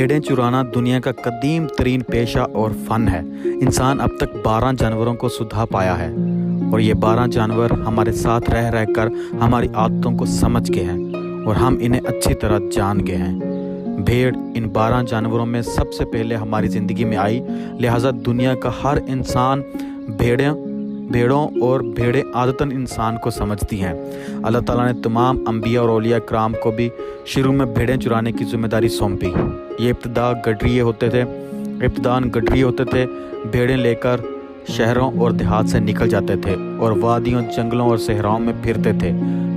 भेड़ें चुराना दुनिया का कदीम तरीन पेशा और फ़न है। इंसान अब तक 12 जानवरों को सुधा पाया है और ये 12 जानवर हमारे साथ रह रह कर हमारी आदतों को समझ गए हैं और हम इन्हें अच्छी तरह जान गए हैं। भेड़ इन 12 जानवरों में सबसे पहले हमारी ज़िंदगी में आई, लिहाजा दुनिया का हर इंसान भेड़ों और भेड़ें आदतन इंसान को समझती हैं। अल्लाह ताला ने तमाम अंबिया और औलिया कराम को भी शुरू में भेड़ें चुराने की जिम्मेदारी सौंपी। ये इब्तिदान गडरिए होते थे। भेड़ें लेकर शहरों और देहात से निकल जाते थे और वादियों, जंगलों और सहराओं में फिरते थे।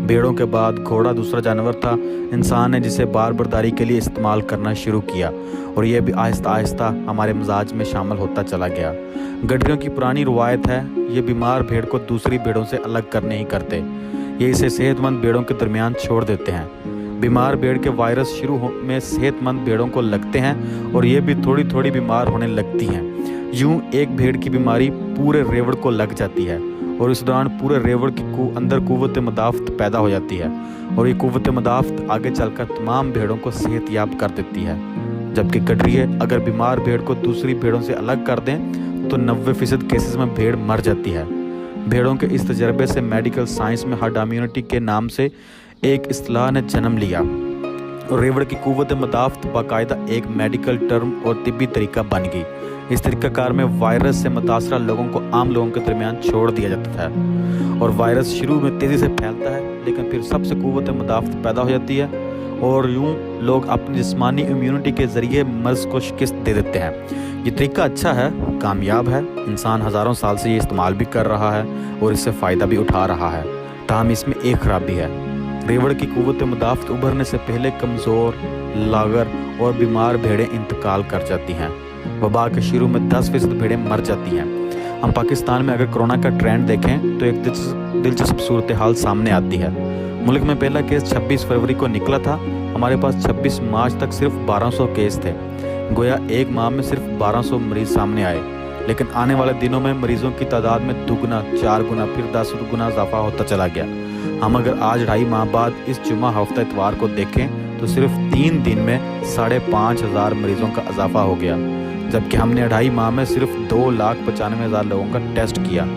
भेड़ों के बाद घोड़ा दूसरा जानवर था। इंसान ने जिसे बारबरदारी के लिए इस्तेमाल करना शुरू किया और यह भी आहिस्ता आहिस्ता हमारे मिजाज में शामिल होता चला गया। गडरियों की पुरानी रवायत है, ये बीमार भेड़ को दूसरी भेड़ों से अलग कर नहीं करते, ये इसे सेहतमंद भेड़ों के दरमियान छोड़ देते हैं। बीमार भेड़ के वायरस शुरू में सेहतमंद भेड़ों को लगते हैं और ये भी थोड़ी थोड़ी बीमार होने लगती हैं। यूं एक भेड़ की बीमारी पूरे रेवड़ को लग जाती है और इस दौरान पूरे रेवड़ के अंदर कुव्वत मदाफ़त पैदा हो जाती है और ये कुव्वत मदाफ़त आगे चलकर तमाम भेड़ों को सेहतयाब कर देती है। जबकि गडरिए अगर बीमार भेड़ को दूसरी भेड़ों से अलग कर दें तो 90% केसेस में भेड़ मर जाती है। भेड़ों के इस तजर्बे से मेडिकल साइंस में हर्ड इम्यूनिटी के नाम से एक इस्तिलाह ने जन्म लिया और रेवड़ की कुव्वत मदाफ़त बाकायदा एक मेडिकल टर्म और तिब्बी तरीका बन गई। इस तरीक़ाकार में वायरस से मुतासरा लोगों को आम लोगों के दरमियान छोड़ दिया जाता है और वायरस शुरू में तेज़ी से फैलता है, लेकिन फिर सबसे कुव्वत मदाफ़त पैदा हो जाती है और यूं लोग अपनी जिस्मानी इम्यूनिटी के ज़रिए मर्ज़ को शिकस्त दे देते हैं। ये तरीका अच्छा है, कामयाब है, इंसान हज़ारों साल से ये इस्तेमाल भी कर रहा है और इससे फ़ायदा भी उठा रहा है। ताहम इसमें एक खराबी है, रेवड़ की कुव्वत मदाफ़त उभरने से पहले कमज़ोर, लागर और बीमार भेड़ें इंतकाल कर जाती हैं। वबा के शुरू में 10% भेड़ें मर जाती हैं। हम पाकिस्तान में अगर कोरोना का ट्रेंड देखें तो एक दिलचस्प सूरत हाल सामने आती है। मुल्क में पहला केस 26 फरवरी को निकला था। हमारे पास 26 मार्च तक सिर्फ 1200 केस थे। गोया एक माह में सिर्फ 1200 मरीज सामने आए, लेकिन आने वाले दिनों में मरीजों की तादाद में दुगना, 4 गुना, फिर 10 गुना इजाफा होता चला गया। हम अगर आज 2.5 माह बाद इस जुमा हफ्ता इतवार को देखें तो सिर्फ 3 दिन में 5,500 मरीजों का इजाफा हो गया, जबकि हमने 2.5 माह में सिर्फ 2,95,000 लोगों का टेस्ट किया।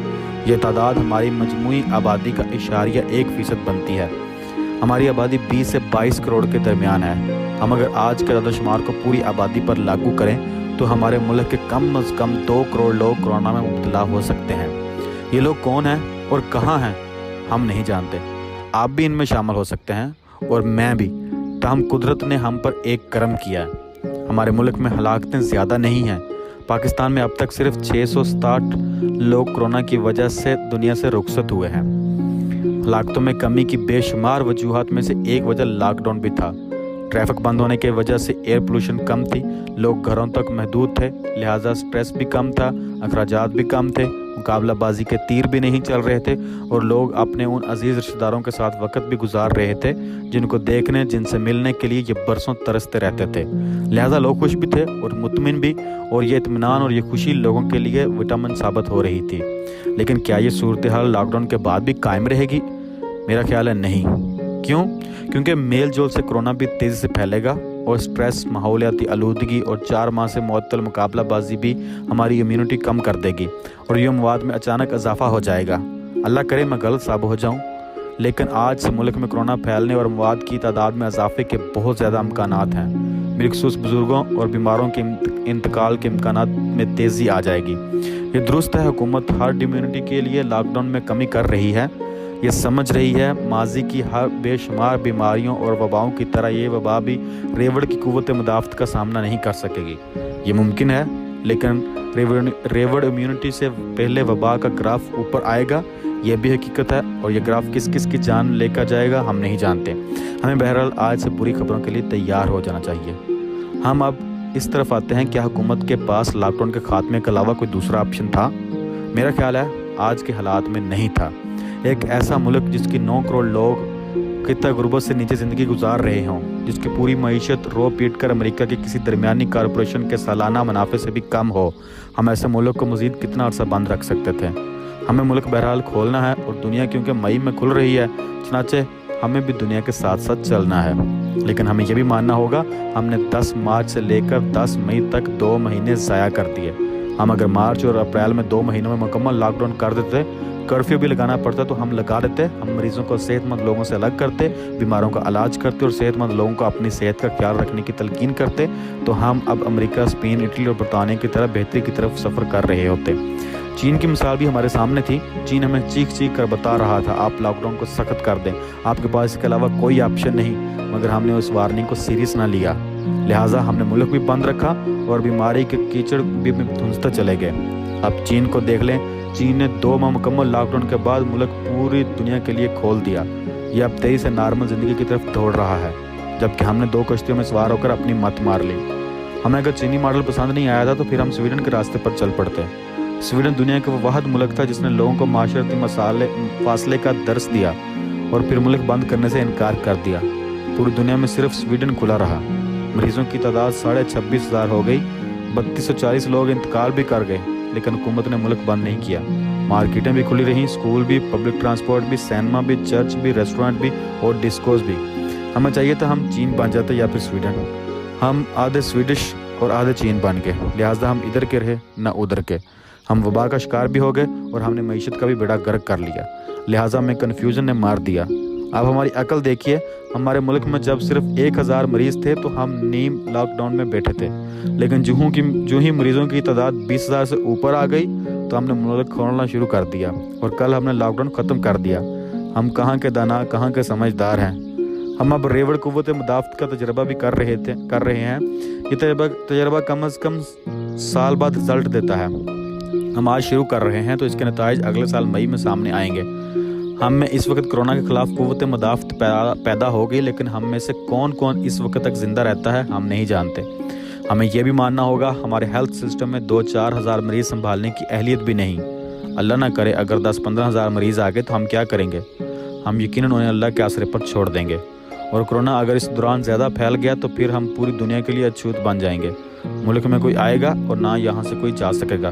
ये तादाद हमारी मजमूई आबादी का 1% बनती है। हमारी आबादी 20 से 22 करोड़ के दरमियान है। हम अगर आज के अददशुमार को पूरी आबादी पर लागू करें तो हमारे मुल्क के कम अज़ कम 2 करोड़ लोग कोरोना में मुब्तला हो सकते हैं। ये लोग कौन हैं और कहाँ हैं हम नहीं जानते। आप भी इनमें शामिल हो सकते हैं और मैं भी। ताहम कुदरत ने हम पर एक करम किया है, हमारे मुल्क में हलाकतें ज़्यादा नहीं हैं। पाकिस्तान में अब तक सिर्फ 660 लोग कोरोना की वजह से दुनिया से रुखसत हुए हैं। हलाकतों में कमी की बेशुमार वजूहात में से एक वजह लॉकडाउन भी था। ट्रैफिक बंद होने की वजह से एयर पोल्यूशन कम थी, लोग घरों तक महदूद थे, लिहाजा स्ट्रेस भी कम था, अखराजात भी कम थे, मुकाबलाबाजी के तीर भी नहीं चल रहे थे और लोग अपने उन अजीज़ रिश्तेदारों के साथ वक्त भी गुजार रहे थे जिनको देखने, जिनसे मिलने के लिए ये बरसों तरसते रहते थे। लिहाजा लोग खुश भी थे और मुतमिन भी, और ये इत्मीनान और ये खुशी लोगों के लिए विटामिन साबित हो रही थी। लेकिन क्या ये सूरत हाल लॉकडाउन के बाद भी कायम रहेगी? मेरा ख्याल है नहीं। क्यों? क्योंकि मेल जोल से कोरोना भी तेज़ी से फैलेगा और स्ट्रेस, माहौलियाती आलूदगी और 4 माह से मुअत्तल मुकाबलाबाजी भी हमारी इम्यूनिटी कम कर देगी और ये मवाद में अचानक इजाफा हो जाएगा। अल्लाह करे मैं गलत साबित हो जाऊं, लेकिन आज से मुल्क में कोरोना फैलने और मवाद की तादाद में इजाफे के बहुत ज़्यादा इम्कानात हैं। बिलखुसूस बुज़ुर्गों और बीमारों के इंतकाल के इम्कानात में तेज़ी आ जाएगी। ये दुरुस्त है, हुकूमत हर्ड इम्यूनिटी के लिए लॉकडाउन में कमी कर रही है। ये समझ रही है माजी की हर बेशुमार बीमारियों और वबाओं की तरह ये वबा भी रेवड़ की कुव्वत मदाफ़त का सामना नहीं कर सकेगी। ये मुमकिन है, लेकिन रेवड़ इम्यूनिटी से पहले वबा का ग्राफ ऊपर आएगा, ये भी हकीकत है। और ये ग्राफ किस किस की जान लेकर जाएगा हम नहीं जानते। हमें बहरहाल आज से बुरी खबरों के लिए तैयार हो जाना चाहिए। हम अब इस तरफ आते हैं, क्या हुकूमत के पास लॉकडाउन के खात्मे के अलावा कोई दूसरा ऑप्शन था? मेरा ख्याल है आज के हालात में नहीं था। एक ऐसा मुल्क जिसकी 9 करोड़ लोग कितना गुर्बत से नीचे ज़िंदगी गुजार रहे हों, जिसकी पूरी मईशत रो पीट कर अमेरिका के किसी दरमियानी कॉरपोरेशन के सालाना मुनाफे से भी कम हो, हम ऐसे मुल्क को मज़ीद कितना अरसा बंद रख सकते थे? हमें मुल्क बहरहाल खोलना है और दुनिया क्योंकि मई में खुल रही है, चनाचे ہمیں بھی دنیا کے ساتھ ساتھ چلنا ہے، لیکن ہمیں یہ بھی ماننا ہوگا ہم نے 10 مارچ سے لے کر 10 مئی تک 2 مہینے ضائع کر دیے۔ ہم اگر مارچ اور اپریل میں 2 مہینوں میں مکمل لاک ڈاؤن کر دیتے، کرفیو بھی لگانا پڑتا تو ہم لگا دیتے، ہم مریضوں کو صحت مند لوگوں سے الگ کرتے، بیماروں کا علاج کرتے اور صحت مند لوگوں کو اپنی صحت کا خیال رکھنے کی تلقین کرتے، تو ہم اب امریکہ، اسپین، اٹلی اور برطانیہ کی طرح بہتری کی طرف سفر کر رہے ہوتے۔ چین کی مثال بھی ہمارے سامنے تھی۔ چین ہمیں چیخ چیخ کر بتا رہا تھا آپ لاک ڈاؤن کو سخت کر دیں، آپ کے پاس اس کے علاوہ کوئی آپشن نہیں، مگر ہم نے اس وارننگ کو سیریس نہ لیا، لہٰذا ہم نے ملک بھی بند رکھا اور بیماری کے کیچڑ بھی دھنستے چلے گئے۔ اب چین کو دیکھ لیں، چین نے 2 ماہ مکمل لاک ڈاؤن کے بعد ملک پوری دنیا کے لیے کھول دیا۔ یہ اب تیزی سے نارمل زندگی کی طرف دوڑ رہا ہے، جبکہ ہم نے 2 کشتیوں میں سوار ہو کر اپنی مت مار لی۔ ہمیں اگر چینی ماڈل پسند نہیں آیا تھا تو پھر ہم سویڈن کے راستے پر چل پڑتے۔ سویڈن دنیا کا وہ واحد ملک تھا جس نے لوگوں کو معاشرتی فاصلے کا درس دیا اور پھر ملک بند کرنے سے انکار کر دیا۔ پوری دنیا میں صرف سویڈن کھلا رہا۔ مریضوں کی تعداد 26,500 ہو گئی، 3240 لوگ انتقال بھی کر گئے، لیکن حکومت نے ملک بند نہیں کیا۔ مارکیٹیں بھی کھلی رہیں، اسکول بھی، پبلک ٹرانسپورٹ بھی، سینما بھی، چرچ بھی، ریسٹورنٹ بھی اور ڈسکوز بھی۔ ہمیں چاہیے تھا ہم چین بن جاتے یا پھر سویڈن۔ ہم آدھے سویڈش اور آدھے چین بن گئے، لہٰذا ہم ادھر کے رہے نہ ادھر کے۔ ہم وبا کا شکار بھی ہو گئے اور ہم نے معیشت کا بھی بیڑا غرق کر لیا، لہٰذا ہمیں کنفیوژن نے مار دیا۔ اب ہماری عقل دیکھیے، ہمارے ملک میں جب صرف 1000 مریض تھے تو ہم نیم لاک ڈاؤن میں بیٹھے تھے، لیکن جو ہی مریضوں کی تعداد 20,000 سے اوپر آ گئی تو ہم نے ملک کھولنا شروع کر دیا اور کل ہم نے لاک ڈاؤن ختم کر دیا۔ ہم کہاں کے دانا، کہاں کے سمجھدار ہیں۔ ہم اب ریوڑ قوت مدافعت کا تجربہ بھی کر رہے ہیں۔ یہ تجربہ کم از کم سال بعد رزلٹ دیتا ہے۔ ہم آج شروع کر رہے ہیں تو اس کے نتائج اگلے سال مئی میں سامنے آئیں گے۔ ہم میں اس وقت کرونا کے خلاف قوت مدافعت پیدا ہو گئی، لیکن ہم میں سے کون اس وقت تک زندہ رہتا ہے ہم نہیں جانتے۔ ہمیں یہ بھی ماننا ہوگا ہمارے ہیلتھ سسٹم میں 2-4 ہزار مریض سنبھالنے کی اہلیت بھی نہیں۔ اللہ نہ کرے اگر 10-15 ہزار مریض آ گئے تو ہم کیا کریں گے؟ ہم یقیناً انہیں اللہ کے آسرے پر چھوڑ دیں گے، اور کرونا اگر اس دوران زیادہ پھیل گیا تو پھر ہم پوری دنیا کے لیے اچھوت بن جائیں گے۔ ملک میں کوئی آئے گا اور نہ یہاں سے کوئی جا سکے گا۔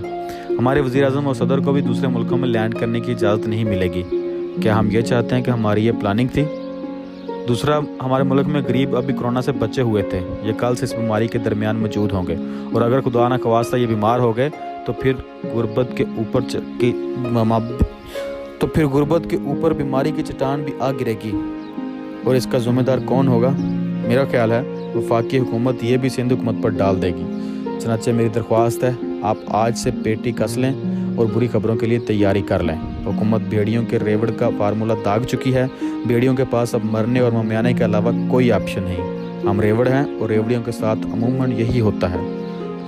ہمارے وزیر اعظم اور صدر کو بھی دوسرے ملکوں میں لینڈ کرنے کی اجازت نہیں ملے گی۔ کیا ہم یہ چاہتے ہیں کہ ہماری یہ پلاننگ تھی؟ دوسرا، ہمارے ملک میں غریب ابھی کرونا سے بچے ہوئے تھے، یہ کل سے اس بیماری کے درمیان موجود ہوں گے، اور اگر خدا نہ خواستہ یہ بیمار ہو گئے تو پھر غربت کے اوپر بیماری کی چٹان بھی آ گرے گی، اور اس کا ذمہ دار کون ہوگا؟ میرا خیال ہے وفاقی حکومت یہ بھی سندھ حکومت پر ڈال دے گی۔ چنانچہ میری درخواست ہے آپ آج سے پیٹی کس لیں اور بری خبروں کے لیے تیاری کر لیں۔ حکومت بھیڑیوں کے ریوڑ کا فارمولہ داغ چکی ہے۔ بھیڑیوں کے پاس اب مرنے اور ممیانے کے علاوہ کوئی آپشن نہیں۔ ہم ریوڑ ہیں اور ریوڑیوں کے ساتھ عموماً یہی ہوتا ہے،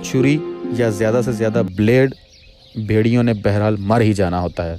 چھری یا زیادہ سے زیادہ بلیڈ، بھیڑیوں نے بہرحال مر ہی جانا ہوتا ہے۔